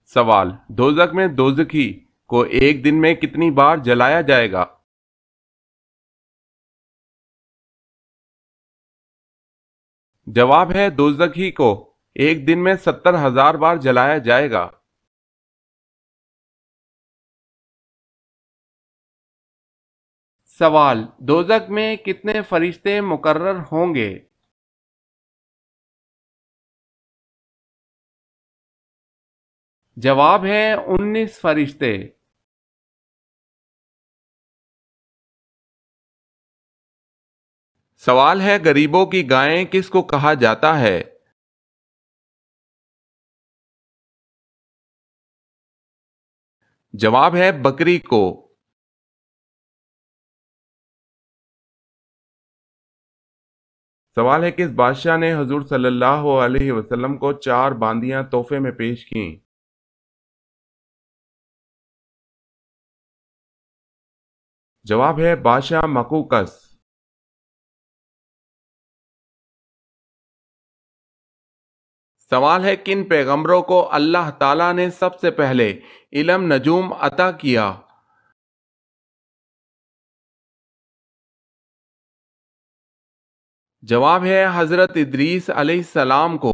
سوال: دوزخ میں دوزخی کو ایک دن میں کتنی بار جلایا جائے گا؟ جواب ہے دوزخی کو ایک دن میں 70,000 بار جلایا جائے گا۔ سوال: دوزخ میں کتنے فرشتے مقرر ہوں گے؟ جواب ہے 19 فرشتے۔ سوال ہے غریبوں کی گائیں کس کو کہا جاتا ہے؟ جواب ہے بکری کو۔ سوال ہے کس بادشاہ نے حضور صلی اللہ علیہ وسلم کو 4 باندیاں تحفے میں پیش کیں؟ جواب ہے بادشاہ مقوقس۔ سوال ہے کن پیغمبروں کو اللہ تعالیٰ نے سب سے پہلے علم نجوم عطا کیا؟ جواب ہے حضرت ادریس علیہ السلام کو۔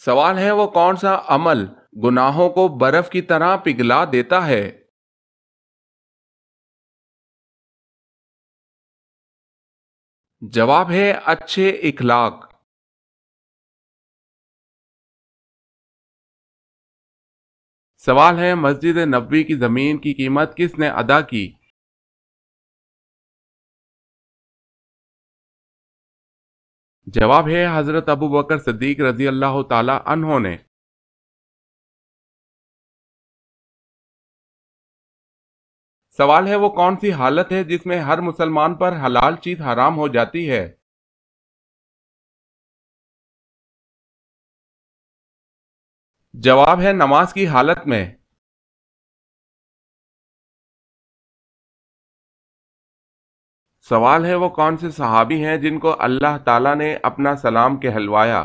سوال ہے وہ کون سا عمل گناہوں کو برف کی طرح پگھلا دیتا ہے؟ جواب ہے اچھے اخلاق۔ سوال ہے مسجد نبوی کی زمین کی قیمت کس نے ادا کی؟ جواب ہے حضرت ابو بکر صدیق رضی اللہ تعالی عنہ نے۔ سوال ہے وہ کون سی حالت ہے جس میں ہر مسلمان پر حلال چیز حرام ہو جاتی ہے؟ جواب ہے نماز کی حالت میں۔ سوال ہے وہ کون سے صحابی ہیں جن کو اللہ تعالیٰ نے اپنا سلام کہلوایا؟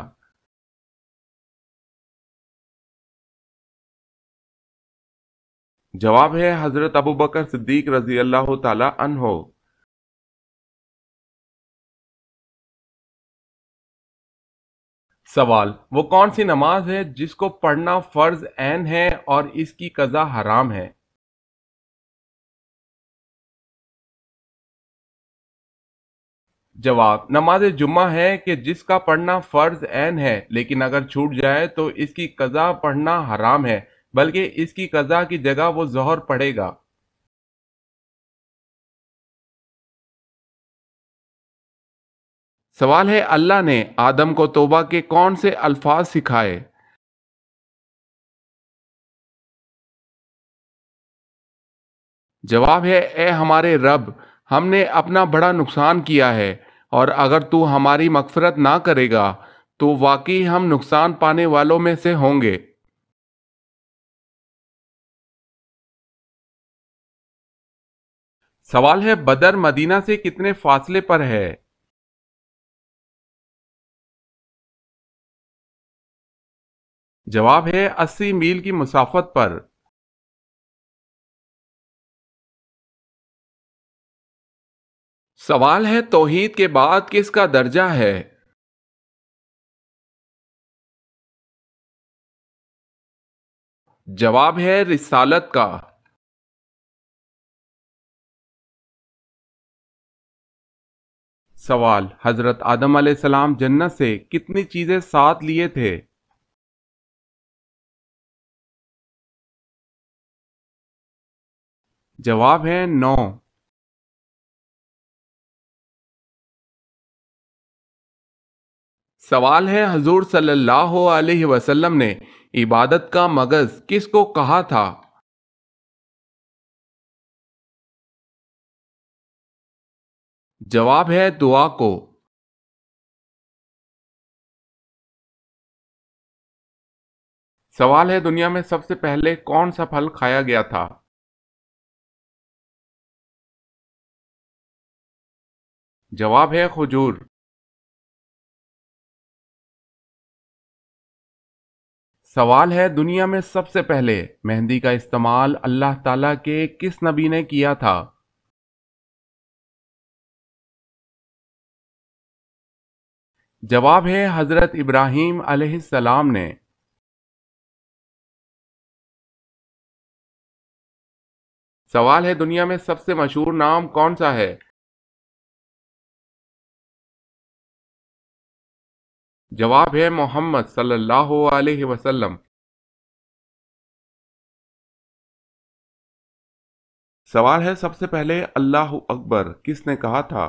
جواب ہے حضرت ابو بکر صدیق رضی اللہ تعالی عنہ۔ سوال: وہ کون سی نماز ہے جس کو پڑھنا فرض عین ہے اور اس کی قضا حرام ہے؟ جواب: نماز جمعہ ہے کہ جس کا پڑھنا فرض عین ہے لیکن اگر چھوٹ جائے تو اس کی قضا پڑھنا حرام ہے، بلکہ اس کی قضا کی جگہ وہ ظہر پڑھے گا۔ سوال ہے اللہ نے آدم کو توبہ کے کون سے الفاظ سکھائے؟ جواب ہے اے ہمارے رب، ہم نے اپنا بڑا نقصان کیا ہے، اور اگر تو ہماری مغفرت نہ کرے گا تو واقعی ہم نقصان پانے والوں میں سے ہوں گے۔ سوال ہے بدر مدینہ سے کتنے فاصلے پر ہے؟ جواب ہے 80 میل کی مسافت پر۔ سوال ہے توحید کے بعد کس کا درجہ ہے؟ جواب ہے رسالت کا۔ سوال: حضرت آدم علیہ السلام جنت سے کتنی چیزیں ساتھ لیے تھے؟ جواب ہے 9۔ سوال ہے حضور صلی اللہ علیہ وسلم نے عبادت کا مغز کس کو کہا تھا؟ جواب ہے دعا کو۔ سوال ہے دنیا میں سب سے پہلے کون سا پھل کھایا گیا تھا؟ جواب ہے کھجور۔ سوال ہے دنیا میں سب سے پہلے مہندی کا استعمال اللہ تعالیٰ کے کس نبی نے کیا تھا؟ جواب ہے حضرت ابراہیم علیہ السلام نے۔ سوال ہے دنیا میں سب سے مشہور نام کون سا ہے؟ جواب ہے محمد صلی اللہ علیہ وسلم۔ سوال ہے سب سے پہلے اللہ اکبر کس نے کہا تھا؟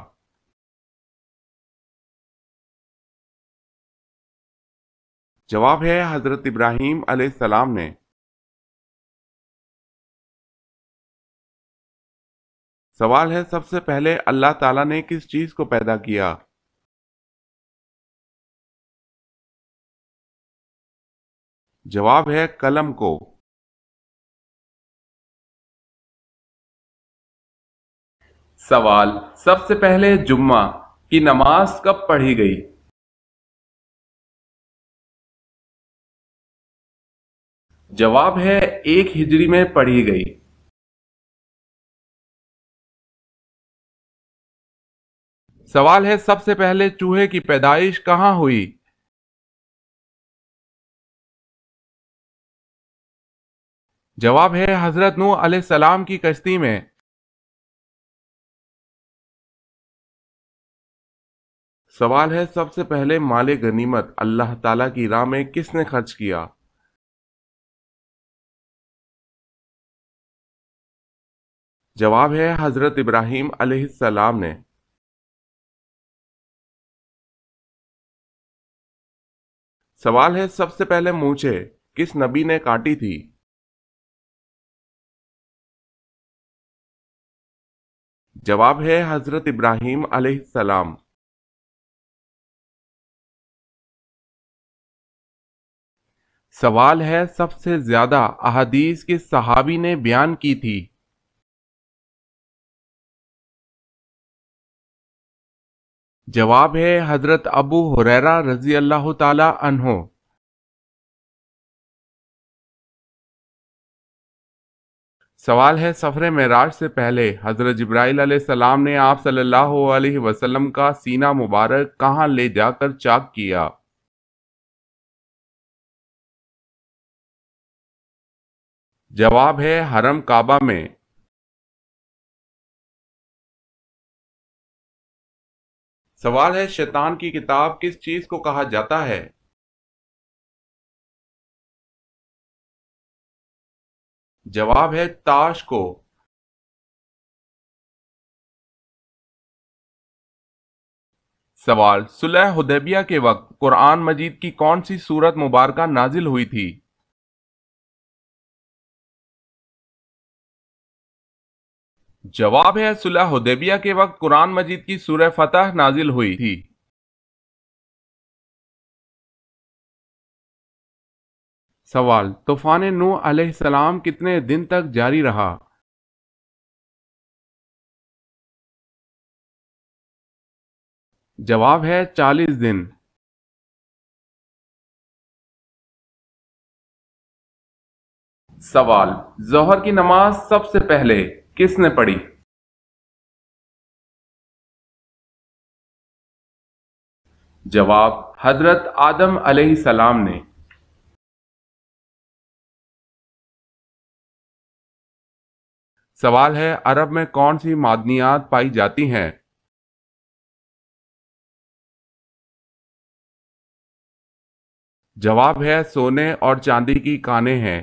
جواب ہے حضرت ابراہیم علیہ السلام نے۔ سوال ہے سب سے پہلے اللہ تعالیٰ نے کس چیز کو پیدا کیا؟ جواب ہے قلم کو۔ سوال سب سے پہلے جمعہ کی نماز کب پڑھی گئی؟ جواب ہے 1 ہجری میں پڑھی گئی۔ سوال ہے سب سے پہلے چوہے کی پیدائش کہاں ہوئی؟ جواب ہے حضرت نوح علیہ السلام کی کشتی میں۔ سوال ہے سب سے پہلے مال غنیمت اللہ تعالیٰ کی راہ میں کس نے خرچ کیا؟ جواب ہے حضرت ابراہیم علیہ السلام نے۔ سوال ہے سب سے پہلے مونچھیں کس نبی نے کاٹی تھی؟ جواب ہے حضرت ابراہیم علیہ السلام۔ سوال ہے سب سے زیادہ احادیث کس صحابی نے بیان کی تھی؟ جواب ہے حضرت ابو ہریرہ رضی اللہ تعالی عنہ۔ سوال ہے سفر معراج سے پہلے حضرت جبرائیل علیہ السلام نے آپ صلی اللہ علیہ وسلم کا سینہ مبارک کہاں لے جا کر چاک کیا؟ جواب ہے حرم کعبہ میں۔ سوال ہے شیطان کی کتاب کس چیز کو کہا جاتا ہے؟ جواب ہے تاش کو۔ سوال صلح حدیبیہ کے وقت قرآن مجید کی کون سی سورت مبارکہ نازل ہوئی تھی؟ جواب ہے صلح حدیبیہ کے وقت قرآن مجید کی سورہ فتح نازل ہوئی تھی۔ سوال طوفان نوح علیہ السلام کتنے دن تک جاری رہا؟ جواب ہے 40 دن۔ سوال ظہر کی نماز سب سے پہلے کس نے پڑھی؟ جواب حضرت آدم علیہ السلام نے۔ سوال ہے عرب میں کون سی معدنیات پائی جاتی ہیں؟ جواب ہے سونے اور چاندی کی کانیں ہیں۔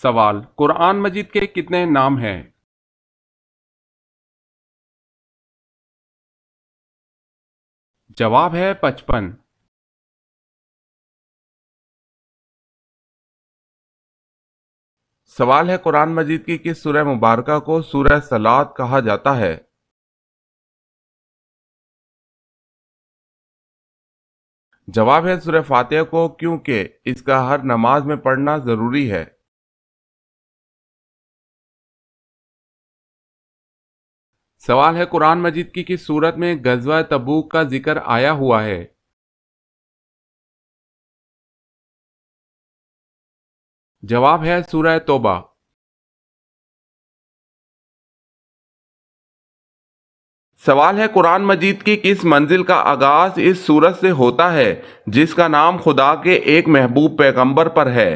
سوال قرآن مجید کے کتنے نام ہیں؟ جواب ہے 55۔ سوال ہے قرآن مجید کی کس سورہ مبارکہ کو سورہ صلاۃ کہا جاتا ہے؟ جواب ہے سورہ فاتحہ کو کیونکہ اس کا ہر نماز میں پڑھنا ضروری ہے۔ سوال ہے قرآن مجید کی کس سورت میں غزوہ تبوک کا ذکر آیا ہوا ہے؟ جواب ہے سورہ توبہ۔ سوال ہے قرآن مجید کی کس منزل کا آغاز اس سورت سے ہوتا ہے جس کا نام خدا کے ایک محبوب پیغمبر پر ہے؟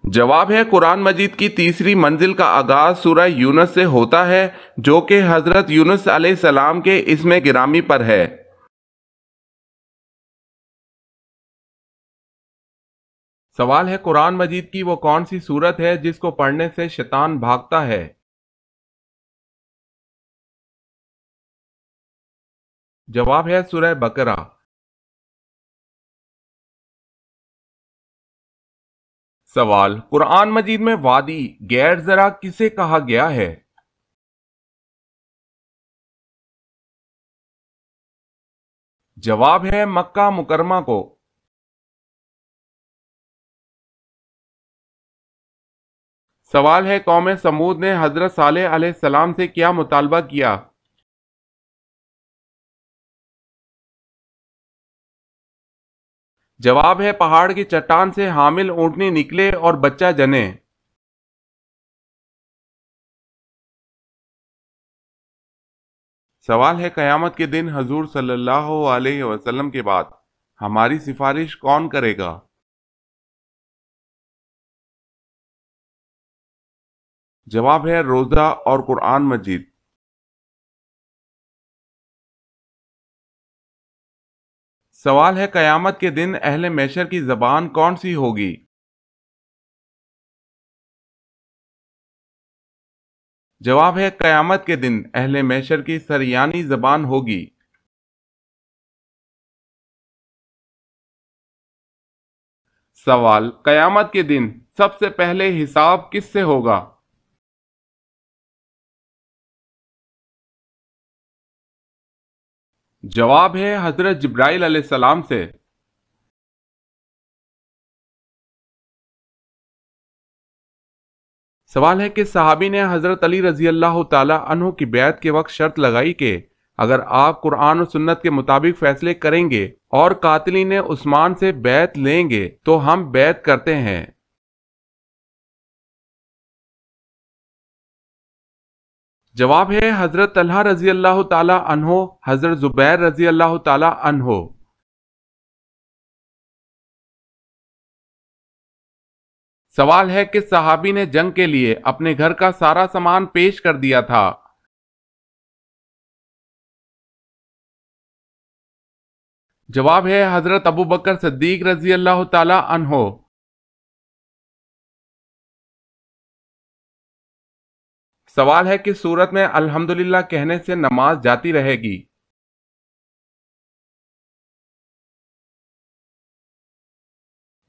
جواب ہے قرآن مجید کی تیسری منزل کا آغاز سورہ یونس سے ہوتا ہے جو کہ حضرت یونس علیہ السلام کے اسم گرامی پر ہے۔ سوال ہے قرآن مجید کی وہ کون سی سورت ہے جس کو پڑھنے سے شیطان بھاگتا ہے؟ جواب ہے سورہ بقرہ۔ سوال قرآن مجید میں وادی غیر زرع کسے کہا گیا ہے؟ جواب ہے مکہ مکرمہ کو۔ سوال ہے قوم سمود نے حضرت صالح علیہ السلام سے کیا مطالبہ کیا؟ جواب ہے پہاڑ کی چٹان سے حامل اونٹنی نکلے اور بچہ جنے۔ سوال ہے قیامت کے دن حضور صلی اللہ علیہ وسلم کے بعد ہماری سفارش کون کرے گا؟ جواب ہے روزہ اور قرآن مجید۔ سوال ہے قیامت کے دن اہل محشر کی زبان کون سی ہوگی؟ جواب ہے قیامت کے دن اہل محشر کی سریانی زبان ہوگی۔ سوال قیامت کے دن سب سے پہلے حساب کس سے ہوگا؟ جواب ہے حضرت جبرائیل علیہ السلام سے۔ سوال ہے کہ صحابی نے حضرت علی رضی اللہ تعالی عنہ کی بیعت کے وقت شرط لگائی کہ اگر آپ قرآن و سنت کے مطابق فیصلے کریں گے اور قاتلین عثمان سے بیعت لیں گے تو ہم بیعت کرتے ہیں۔ جواب ہے حضرت طلحہ رضی اللہ تعالی عنہ، حضرت زبیر رضی اللہ تعالی عنہ۔ سوال ہے کہ صحابی نے جنگ کے لیے اپنے گھر کا سارا سامان پیش کر دیا تھا۔ جواب ہے حضرت ابو بکر صدیق رضی اللہ تعالی عنہ۔ سوال ہے کہ سورت میں الحمدللہ کہنے سے نماز جاتی رہے گی۔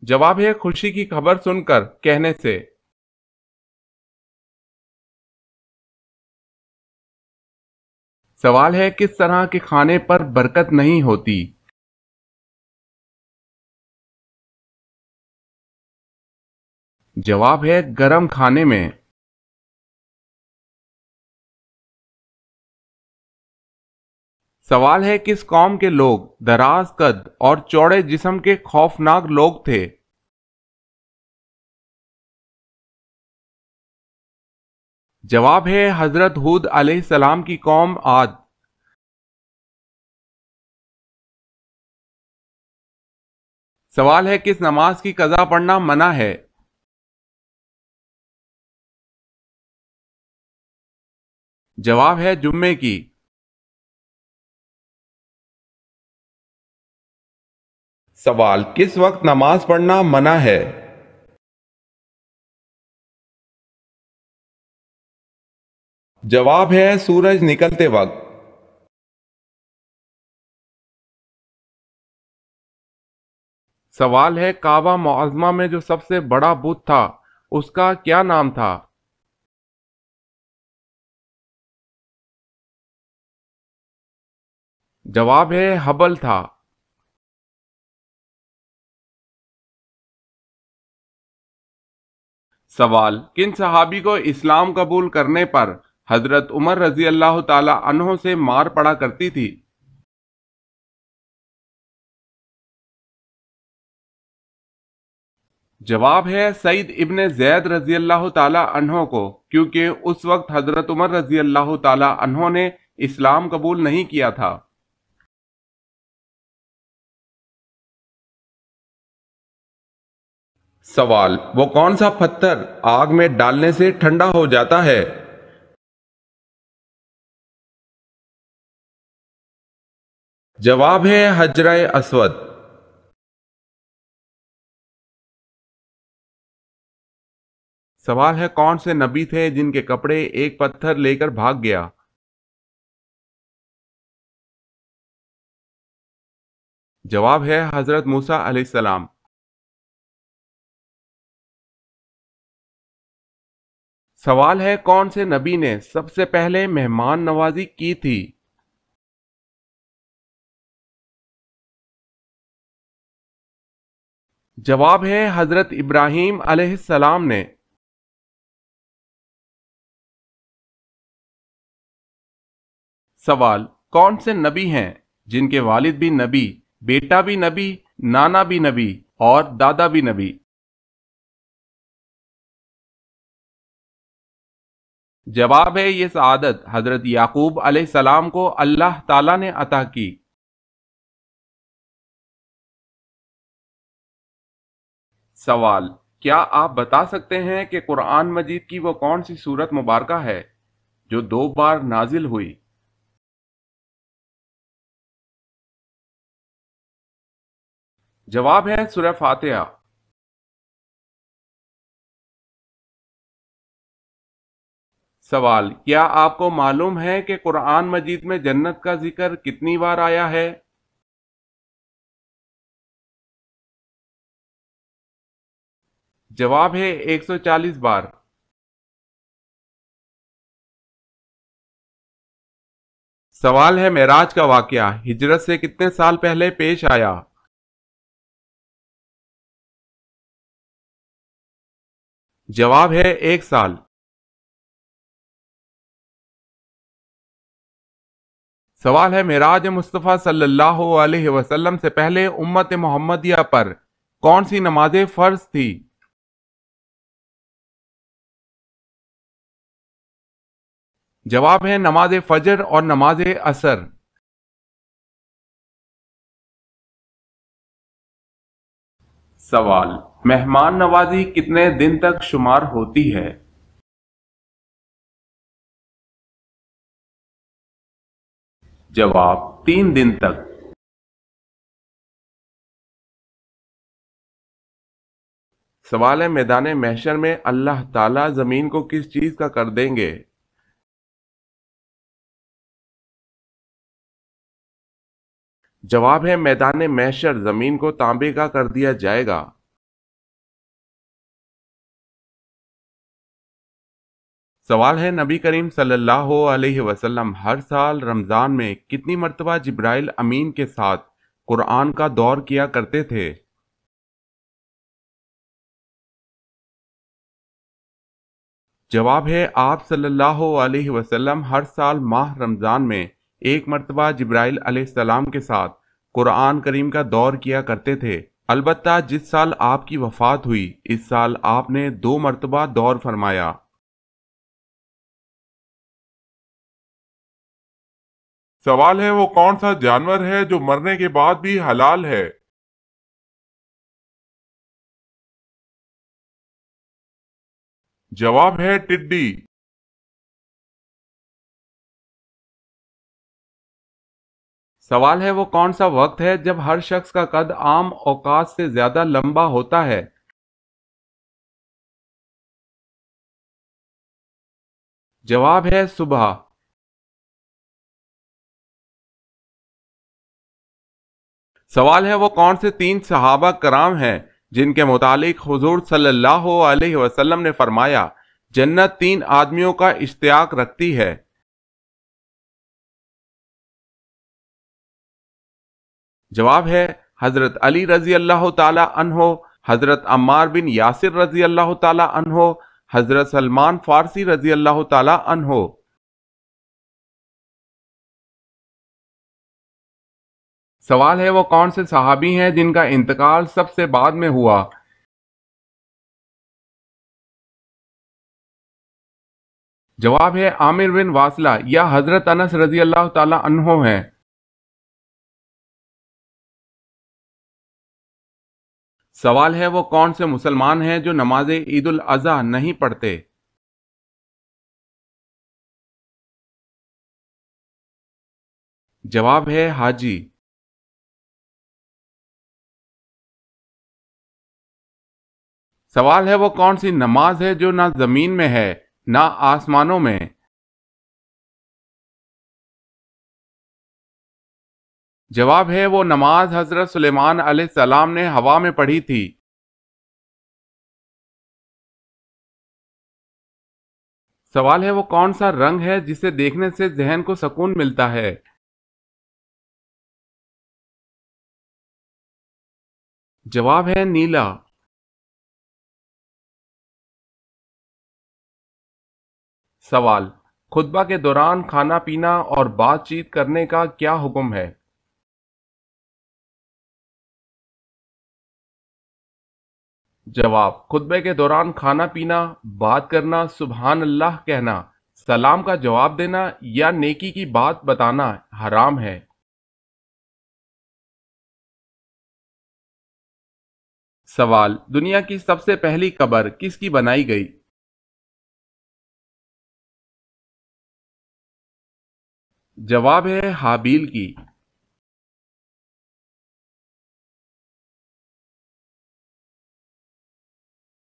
جواب ہے خوشی کی خبر سن کر کہنے سے۔ سوال ہے کس طرح کے کھانے پر برکت نہیں ہوتی؟ جواب ہے گرم کھانے میں۔ سوال ہے کس قوم کے لوگ دراز قد اور چوڑے جسم کے خوفناک لوگ تھے؟ جواب ہے حضرت ہود علیہ السلام کی قوم عاد۔ سوال ہے کس نماز کی قضا پڑھنا منع ہے؟ جواب ہے جمعے کی۔ سوال کس وقت نماز پڑھنا منع ہے؟ جواب ہے سورج نکلتے وقت۔ سوال ہے کعبہ معظمہ میں جو سب سے بڑا بت تھا اس کا کیا نام تھا؟ جواب ہے حبل تھا۔ سوال: کن صحابی کو اسلام قبول کرنے پر حضرت عمر رضی اللہ تعالی عنہ سے مار پڑا کرتی تھی؟ جواب ہے سعید ابن زید رضی اللہ تعالی عنہ کو، کیونکہ اس وقت حضرت عمر رضی اللہ تعالی عنہ نے اسلام قبول نہیں کیا تھا۔ سوال: وہ کون سا پتھر آگ میں ڈالنے سے ٹھنڈا ہو جاتا ہے؟ جواب ہے حجرہ اسود۔ سوال ہے کون سے نبی تھے جن کے کپڑے ایک پتھر لے کر بھاگ گیا؟ جواب ہے حضرت موسیٰ علیہ السلام۔ سوال ہے کون سے نبی نے سب سے پہلے مہمان نوازی کی تھی؟ جواب ہے حضرت ابراہیم علیہ السلام نے۔ سوال: کون سے نبی ہیں جن کے والد بھی نبی، بیٹا بھی نبی، نانا بھی نبی اور دادا بھی نبی؟ جواب ہے یہ سعادت حضرت یعقوب علیہ السلام کو اللہ تعالیٰ نے عطا کی۔ سوال: کیا آپ بتا سکتے ہیں کہ قرآن مجید کی وہ کون سی سورت مبارکہ ہے جو 2 بار نازل ہوئی؟ جواب ہے سورہ فاتحہ۔ سوال: کیا آپ کو معلوم ہے کہ قرآن مجید میں جنت کا ذکر کتنی بار آیا ہے؟ جواب ہے 140 بار۔ سوال ہے معراج کا واقعہ ہجرت سے کتنے سال پہلے پیش آیا؟ جواب ہے 1 سال۔ سوال ہے معراج مصطفیٰ صلی اللہ علیہ وسلم سے پہلے امت محمدیہ پر کون سی نمازیں فرض تھی؟ جواب ہے نماز فجر اور نماز عصر۔ سوال: مہمان نوازی کتنے دن تک شمار ہوتی ہے؟ جواب: 3 دن تک۔ سوال ہے میدان محشر میں اللہ تعالیٰ زمین کو کس چیز کا کر دیں گے؟ جواب ہے میدان محشر زمین کو تانبے کا کر دیا جائے گا۔ سوال ہے نبی کریم صلی اللہ علیہ وسلم ہر سال رمضان میں کتنی مرتبہ جبرائیل امین کے ساتھ قرآن کا دور کیا کرتے تھے؟ جواب ہے آپ صلی اللہ علیہ وسلم ہر سال ماہ رمضان میں ایک مرتبہ جبرائیل علیہ السلام کے ساتھ قرآن کریم کا دور کیا کرتے تھے۔ البتہ جس سال آپ کی وفات ہوئی اس سال آپ نے 2 مرتبہ دور فرمایا۔ سوال ہے وہ کون سا جانور ہے جو مرنے کے بعد بھی حلال ہے؟ جواب ہے ٹڈی۔ سوال ہے وہ کون سا وقت ہے جب ہر شخص کا قد عام اوقات سے زیادہ لمبا ہوتا ہے؟ جواب ہے صبح۔ سوال ہے وہ کون سے 3 صحابہ کرام ہیں جن کے متعلق حضور صلی اللہ علیہ وسلم نے فرمایا جنت 3 آدمیوں کا اشتیاق رکھتی ہے؟ جواب ہے حضرت علی رضی اللہ تعالی عنہ، حضرت عمار بن یاسر رضی اللہ تعالی عنہ، حضرت سلمان فارسی رضی اللہ تعالی عنہ۔ سوال ہے وہ کون سے صحابی ہیں جن کا انتقال سب سے بعد میں ہوا؟ جواب ہے عامر بن واصلہ یا حضرت انس رضی اللہ تعالی عنہ ہیں۔ سوال ہے وہ کون سے مسلمان ہیں جو نماز عید الاضحیٰ نہیں پڑھتے؟ جواب ہے حاجی۔ سوال ہے وہ کون سی نماز ہے جو نہ زمین میں ہے نہ آسمانوں میں؟ جواب ہے وہ نماز حضرت سلیمان علیہ السلام نے ہوا میں پڑھی تھی۔ سوال ہے وہ کون سا رنگ ہے جسے دیکھنے سے ذہن کو سکون ملتا ہے؟ جواب ہے نیلا۔ سوال، خطبہ کے دوران کھانا پینا اور بات چیت کرنے کا کیا حکم ہے؟ جواب، خطبے کے دوران کھانا پینا، بات کرنا، سبحان اللہ کہنا، سلام کا جواب دینا یا نیکی کی بات بتانا حرام ہے۔ سوال، دنیا کی سب سے پہلی قبر کس کی بنائی گئی؟ جواب ہے حابیل کی۔